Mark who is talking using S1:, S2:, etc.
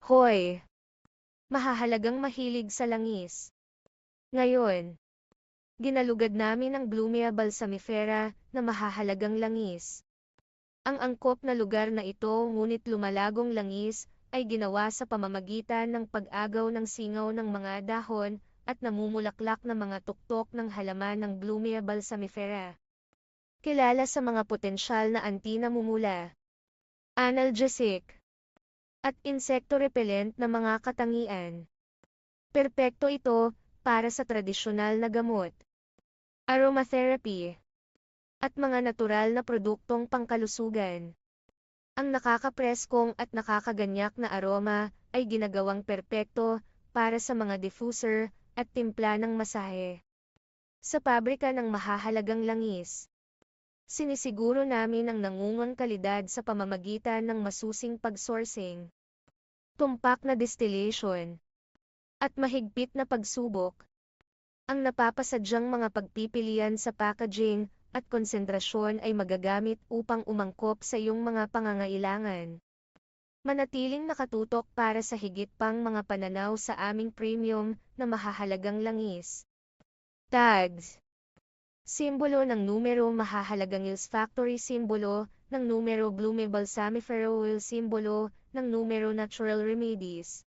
S1: Hoy! Mahahalagang mahilig sa langis. Ngayon, ginalugad namin ang Blumea balsamifera na mahahalagang langis. Ang angkop na lugar na ito ngunit lumalagong langis ay ginawa sa pamamagitan ng pag-agaw ng singaw ng mga dahon at namumulaklak na mga tuktok ng halaman ng Blumea balsamifera. Kilala sa mga potensyal na anti-namumula, analgesic, at insekto-repellent na mga katangian. Perpekto ito para sa tradisyonal na gamot, aromatherapy, at mga natural na produktong pangkalusugan. Ang nakakapreskong at nakakaganyak na aroma ay ginagawang perpekto para sa mga diffuser at timpla ng masahe. Sa pabrika ng mahahalagang langis, sinisiguro namin ang nangungunang kalidad sa pamamagitan ng masusing pag-sourcing, tumpak na distillation, at mahigpit na pagsubok. Ang napapasadyang mga pagpipilian sa packaging at konsentrasyon ay magagamit upang umangkop sa iyong mga pangangailangan. Manatiling nakatutok para sa higit pang mga pananaw sa aming premium na mahahalagang langis. Tags. Simbolo ng numero mahahalagang Hills Factory. Simbolo ng numero Blumea balsamifera oil. Simbolo ng numero Natural Remedies.